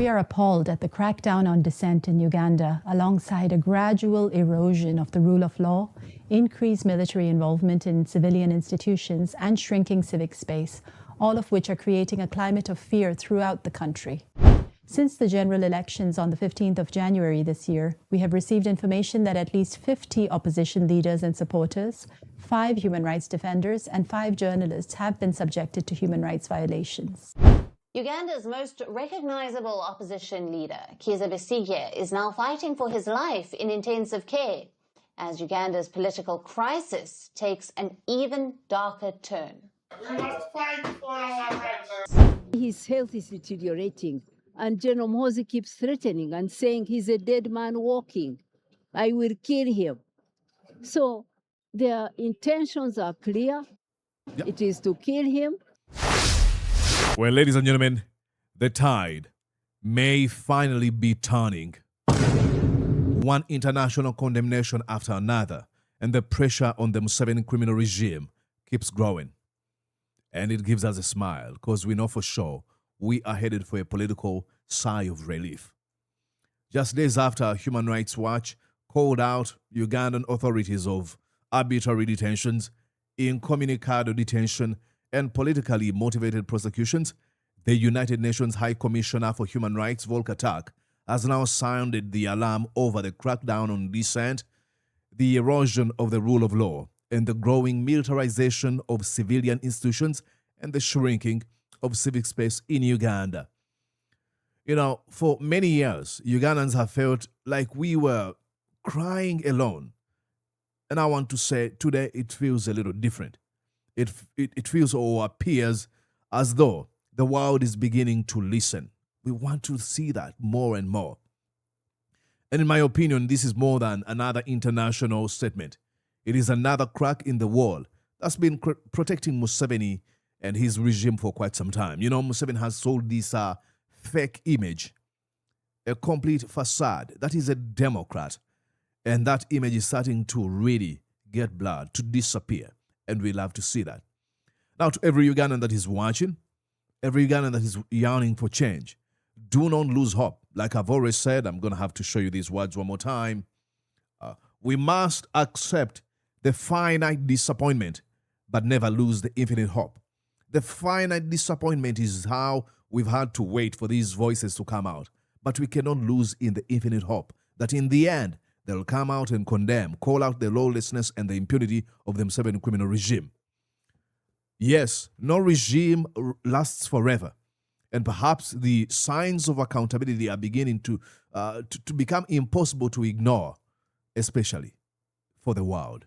We are appalled at the crackdown on dissent in Uganda, alongside a gradual erosion of the rule of law, increased military involvement in civilian institutions, and shrinking civic space, all of which are creating a climate of fear throughout the country. Since the general elections on the 15th of January this year, we have received information that at least 50 opposition leaders and supporters, 5 human rights defenders, and 5 journalists have been subjected to human rights violations. Uganda's most recognizable opposition leader, Kizza Besigye, is now fighting for his life in intensive care as Uganda's political crisis takes an even darker turn. We must fight for our rights. His health is deteriorating, and General Mozi keeps threatening and saying he's a dead man walking. I will kill him. So their intentions are clear. Yep. It is to kill him. Well, ladies and gentlemen, the tide may finally be turning. One international condemnation after another, and the pressure on the Museveni criminal regime keeps growing. And it gives us a smile, because we know for sure we are headed for a political sigh of relief. Just days after Human Rights Watch called out Ugandan authorities of arbitrary detentions, incommunicado detention, and politically motivated prosecutions, the United Nations High Commissioner for Human Rights, Volker Türk, has now sounded the alarm over the crackdown on dissent, the erosion of the rule of law, and the growing militarization of civilian institutions and the shrinking of civic space in Uganda. You know, for many years, Ugandans have felt like we were crying alone. And I want to say today it feels a little different. It feels or appears as though the world is beginning to listen. We want to see that more and more. And in my opinion, this is more than another international statement. It is another crack in the wall that's been protecting Museveni and his regime for quite some time. You know, Museveni has sold this fake image, a complete facade that is a Democrat. And that image is starting to really get blurred, to disappear. And we love to see that. Now, to every Ugandan that is watching, every Ugandan that is yearning for change, do not lose hope. Like I've already said, I'm going to have to show you these words one more time. We must accept the finite disappointment, but never lose the infinite hope. The finite disappointment is how we've had to wait for these voices to come out. But we cannot lose in the infinite hope that in the end, they'll come out and condemn, call out the lawlessness and the impunity of the Museveni criminal regime. Yes, no regime lasts forever. And perhaps the signs of accountability are beginning to become impossible to ignore, especially for the world.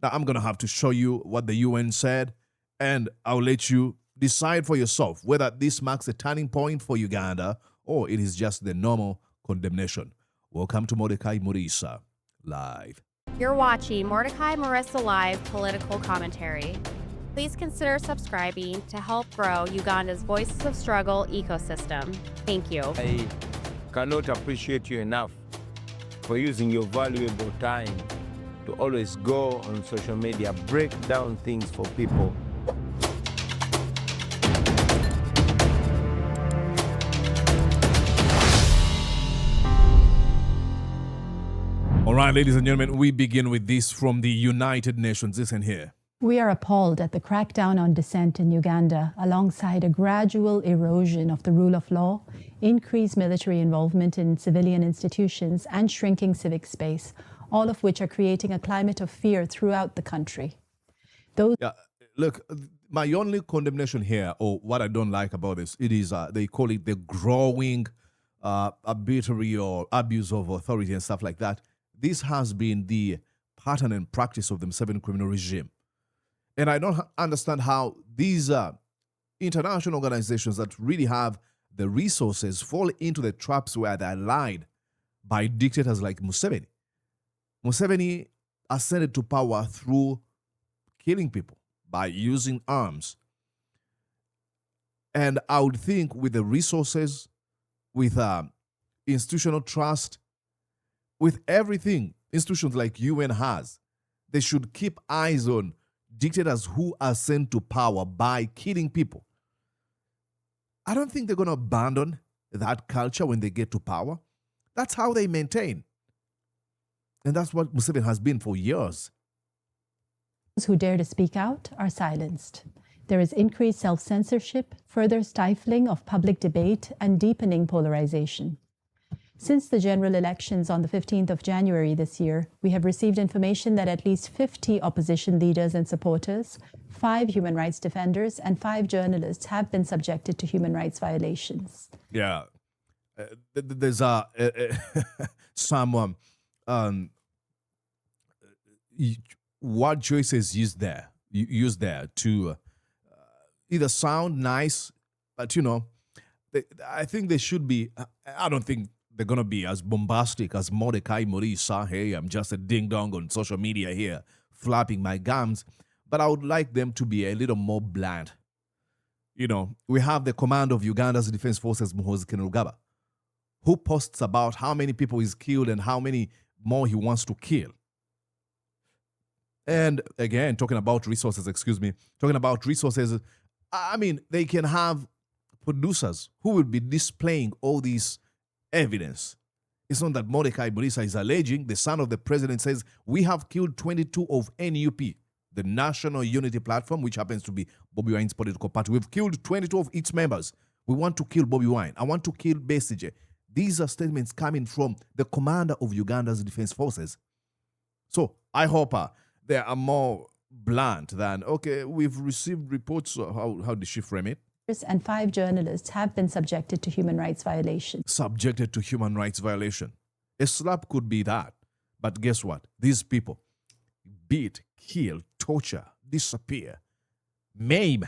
Now, I'm going to have to show you what the UN said, and I'll let you decide for yourself whether this marks a turning point for Uganda or it is just the normal condemnation. Welcome to Mordecai Murisa Live. You're watching Mordecai Murisa Live political commentary. Please consider subscribing to help grow Uganda's Voices of Struggle ecosystem. Thank you. I cannot appreciate you enough for using your valuable time to always go on social media, break down things for people. All right, ladies and gentlemen, we begin with this from the United Nations. Listen here. We are appalled at the crackdown on dissent in Uganda, alongside a gradual erosion of the rule of law, increased military involvement in civilian institutions, and shrinking civic space, all of which are creating a climate of fear throughout the country. Look, my only condemnation here, or what I don't like about this, it is they call it the growing arbitrary or abuse of authority and stuff like that. This has been the pattern and practice of the Museveni criminal regime. And I don't understand how these international organizations that really have the resources fall into the traps where they're lied by dictators like Museveni. Museveni ascended to power through killing people, by using arms. And I would think with the resources, with institutional trust, with everything institutions like UN has, they should keep eyes on dictators who are sent to power by killing people. I don't think they're going to abandon that culture when they get to power. That's how they maintain. And that's what Museveni has been for years. Those who dare to speak out are silenced. There is increased self-censorship, further stifling of public debate, and deepening polarization. Since the general elections on the 15th of January this year, we have received information that at least 50 opposition leaders and supporters, 5 human rights defenders, and 5 journalists have been subjected to human rights violations. Yeah. There's some word choices used there to either sound nice, but I think they should be. I don't think they're gonna be as bombastic as Mordecai Morisa. Hey, I'm just a ding dong on social media here, flapping my gums. But I would like them to be a little more bland. We have the command of Uganda's Defense Forces, Museveni, who posts about how many people he's killed and how many more he wants to kill. And again, talking about resources, I mean, they can have producers who will be displaying all these evidence. It's not that Mordecai Morisa is alleging. The son of the president says, we have killed 22 of NUP, the National Unity Platform, which happens to be Bobi Wine's political party. We've killed 22 of its members. We want to kill Bobi Wine. I want to kill Besigye. These are statements coming from the commander of Uganda's Defense Forces. So I hope they are more blunt than, okay, we've received reports. How did she frame it? And 5 journalists have been subjected to human rights violations. Subjected to human rights violation. A slap could be that. But guess what? These people beat, kill, torture, disappear, maim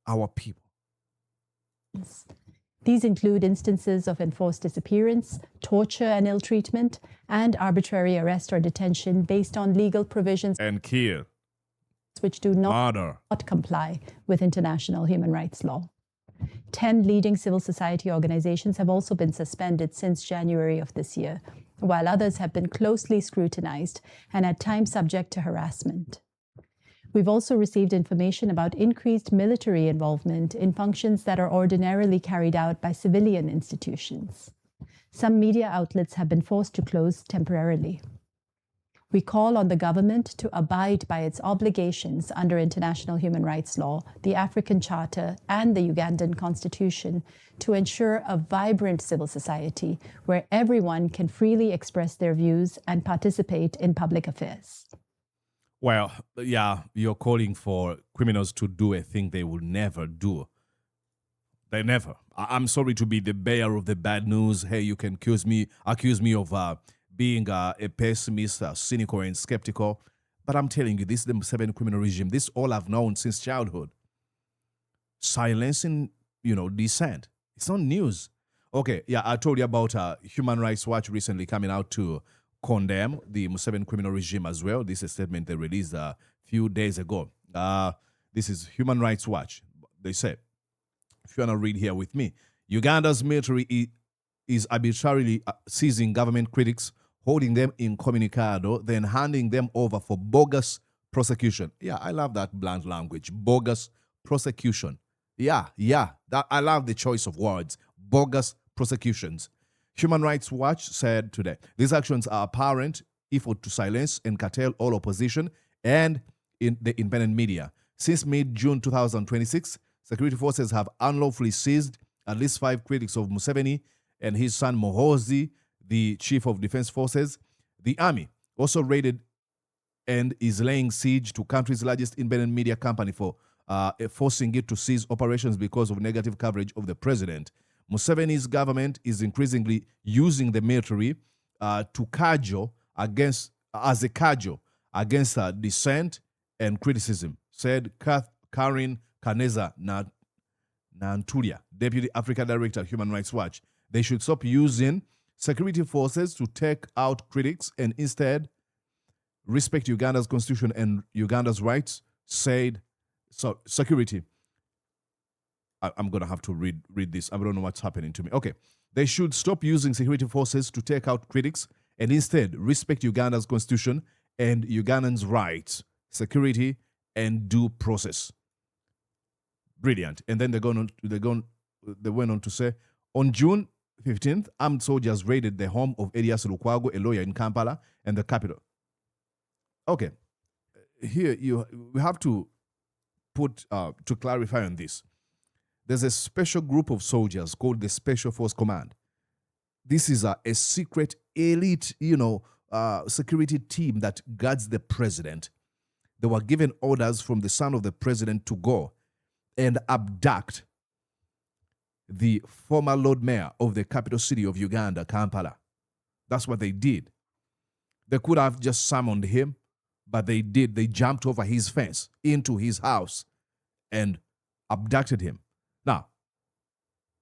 our people. These include instances of enforced disappearance, torture and ill treatment, and arbitrary arrest or detention based on legal provisions and kill, which do not comply with international human rights law. 10 leading civil society organizations have also been suspended since January of this year, while others have been closely scrutinized and at times subject to harassment. We've also received information about increased military involvement in functions that are ordinarily carried out by civilian institutions. Some media outlets have been forced to close temporarily. We call on the government to abide by its obligations under international human rights law, the African Charter, and the Ugandan Constitution to ensure a vibrant civil society where everyone can freely express their views and participate in public affairs. Well, yeah, you're calling for criminals to do a thing they will never do. They never. I'm sorry to be the bearer of the bad news. Hey, you can accuse me of being a pessimist, cynical and skeptical. But I'm telling you, this is the Museveni criminal regime. This is all I've known since childhood. Silencing, dissent. It's not news. Okay, yeah, I told you about Human Rights Watch recently coming out to condemn the Museveni criminal regime as well. This is a statement they released a few days ago. This is Human Rights Watch. They say, if you want to read here with me, Uganda's military is arbitrarily seizing government critics, holding them incommunicado, then handing them over for bogus prosecution. Yeah, I love that blunt language. Bogus prosecution. Yeah. I love the choice of words. Bogus prosecutions. Human Rights Watch said today, these actions are apparent effort to silence and curtail all opposition and in the independent media. Since mid-June 2026, security forces have unlawfully seized at least 5 critics of Museveni and his son Muhoozi, the chief of defense forces. The army also raided and is laying siege to country's largest independent media company for forcing it to cease operations because of negative coverage of the president. Museveni's government is increasingly using the military to cudgel against dissent and criticism, said Karen Kaneza Nantulia, Deputy Africa Director, Human Rights Watch. They should stop using security forces to take out critics and instead respect Uganda's constitution and Uganda's rights, said security. I'm going to have to read this. I don't know what's happening to me. Okay. They should stop using security forces to take out critics and instead respect Uganda's constitution and Ugandans' rights, security, and due process. Brilliant. And then they went on to say, On June 15th, armed soldiers raided the home of Elias Lukwago, a lawyer in Kampala and the capital. Okay, here we have to put, to clarify on this. There's a special group of soldiers called the Special Force Command. This is a secret elite, security team that guards the president. They were given orders from the son of the president to go and abduct the former Lord Mayor of the capital city of Uganda, Kampala. That's what they did. They could have just summoned him, but they did. They jumped over his fence into his house and abducted him. Now,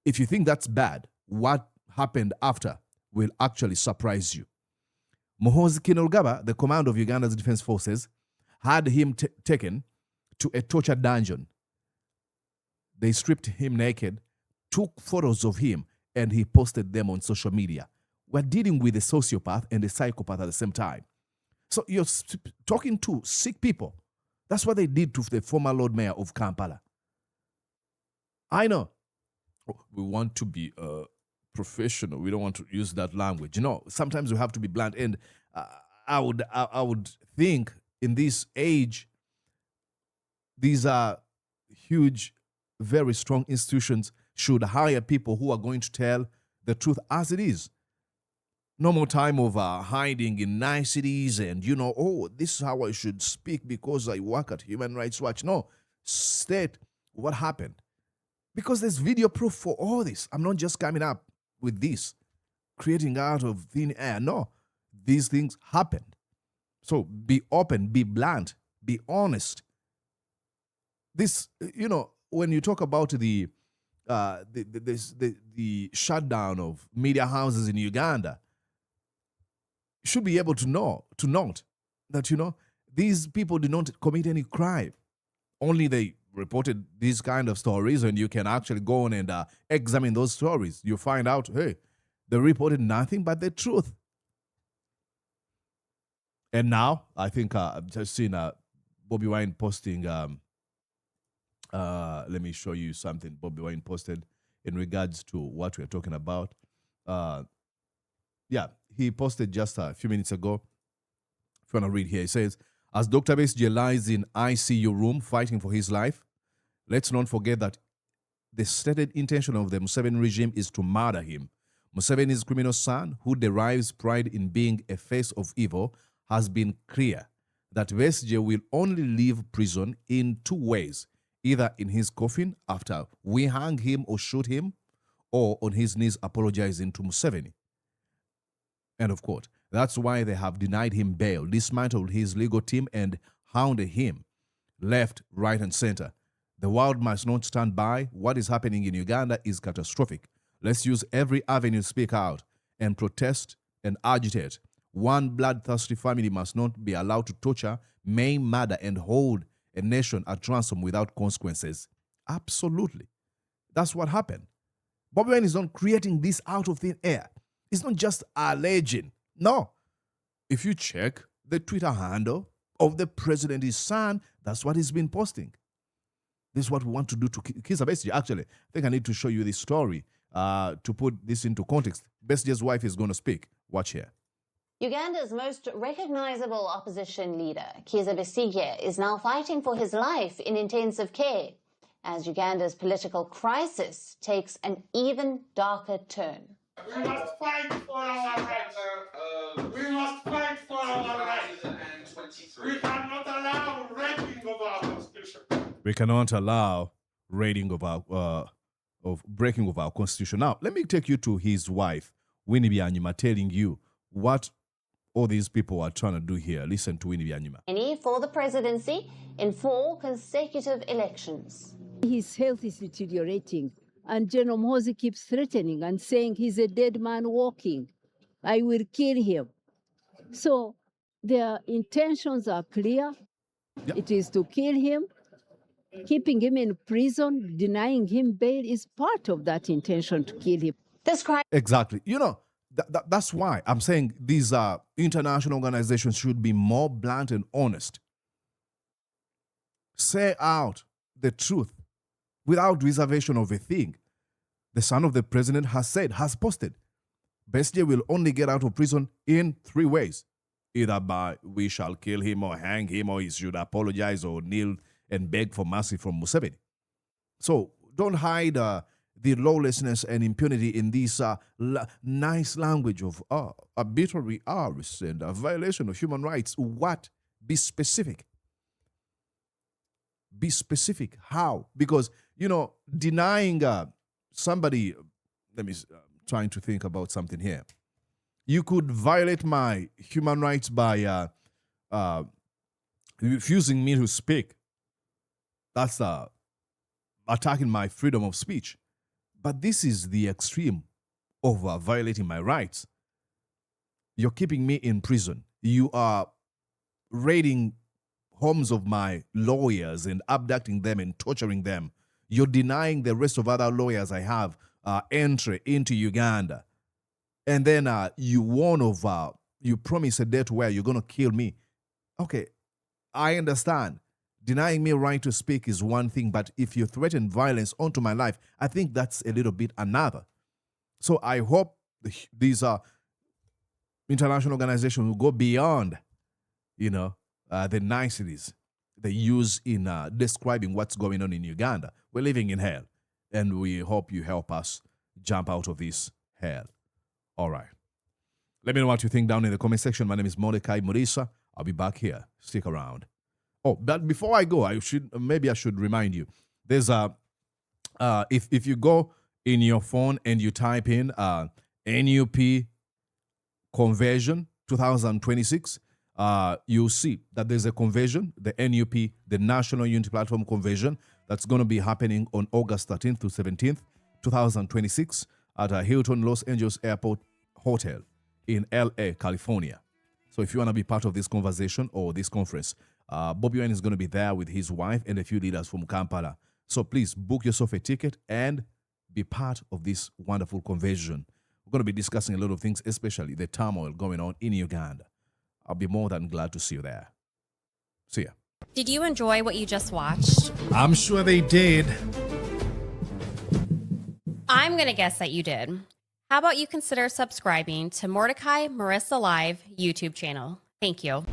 if you think that's bad, what happened after will actually surprise you. Muhoozi Kainerugaba, the commander of Uganda's defense forces, had him taken to a torture dungeon. They stripped him naked, took photos of him, and he posted them on social media. We're dealing with a sociopath and a psychopath at the same time. So you're talking to sick people. That's what they did to the former Lord Mayor of Kampala. I know. We want to be professional. We don't want to use that language. Sometimes we have to be blunt. And I would think in this age, these are huge, very strong institutions should hire people who are going to tell the truth as it is. No more time of hiding in niceties and, this is how I should speak because I work at Human Rights Watch. No, state what happened. Because there's video proof for all this. I'm not just coming up with this, creating out of thin air. No, these things happened. So be open, be blunt, be honest. This, when you talk about the shutdown of media houses in Uganda, you should be able to note that, these people did not commit any crime. Only they reported these kind of stories, and you can actually go on and examine those stories. You find out, hey, they reported nothing but the truth. And now, I think I've just seen Bobby Wine posting, let me show you something Bobby Wine posted in regards to what we're talking about. He posted just a few minutes ago. If you want to read here, he says, as Dr. Besigye lies in ICU room fighting for his life, let's not forget that the stated intention of the Museveni regime is to murder him. Museveni's criminal son, who derives pride in being a face of evil, has been clear that Besigye will only leave prison in two ways, either in his coffin after we hang him or shoot him, or on his knees apologizing to Museveni. End of quote. That's why they have denied him bail, dismantled his legal team, and hounded him left, right, and center. The world must not stand by. What is happening in Uganda is catastrophic. Let's use every avenue to speak out and protest and agitate. One bloodthirsty family must not be allowed to torture, maim, murder, and hold a nation at ransom without consequences. Absolutely. That's what happened. Bobby Wine is not creating this out of thin air. It's not just alleging. No. If you check the Twitter handle of the president's son, that's what he's been posting. This is what we want to do to Kizza Besigye. Actually, I think I need to show you this story to put this into context. Besigye's wife is going to speak. Watch here. Uganda's most recognizable opposition leader, Kizza Besigye, is now fighting for his life in intensive care as Uganda's political crisis takes an even darker turn. We must fight for our rights. We must fight for our rights. We cannot allow raping of our constitution. We cannot allow raiding of our breaking of our constitution. Now, let me take you to his wife, Winnie Byanyima, telling you what all these people are trying to do here. Listen to Winnie Byanyima. For the presidency in 4 consecutive elections. His health is deteriorating, and General Museveni keeps threatening and saying he's a dead man walking. I will kill him. So their intentions are clear. Yep. It is to kill him. Keeping him in prison, denying him bail is part of that intention to kill him. This crime. Exactly. That's why I'm saying these international organizations should be more blunt and honest. Say out the truth without reservation of a thing. the son of the president, has posted, Besigye will only get out of prison in 3 ways. Either by we shall kill him or hang him, or he should apologize or kneel and beg for mercy from Museveni. So don't hide the lawlessness and impunity in this nice language of arbitrary arrests and a violation of human rights. What? Be specific. Be specific. How? Because, denying somebody, trying to think about something here. You could violate my human rights by refusing me to speak. That's attacking my freedom of speech. But this is the extreme of violating my rights. You're keeping me in prison. You are raiding homes of my lawyers and abducting them and torturing them. You're denying the rest of other lawyers I have entry into Uganda. And then you warn of, you promise a death where you're going to kill me. Okay, I understand. Denying me right to speak is one thing, but if you threaten violence onto my life, I think that's a little bit another. So I hope these international organizations will go beyond, the niceties they use in describing what's going on in Uganda. We're living in hell, and we hope you help us jump out of this hell. All right. Let me know what you think down in the comment section. My name is Mordecai Murisa. I'll be back here. Stick around. Oh, but before I go, I should remind you. There's if you go in your phone and you type in NUP conversion 2026, you'll see that there's a conversion, the NUP, the National Unity Platform conversion, that's going to be happening on August 13th to 17th, 2026 at a Hilton Los Angeles Airport Hotel in LA, California. So if you want to be part of this conversation or this conference, Bobby Wine is going to be there with his wife and a few leaders from Kampala. So please book yourself a ticket and be part of this wonderful conversion. We're going to be discussing a lot of things, especially the turmoil going on in Uganda. I'll be more than glad to see you there. See ya. Did you enjoy what you just watched? I'm sure they did. I'm going to guess that you did. How about you consider subscribing to Mordecai Marissa Live YouTube channel? Thank you.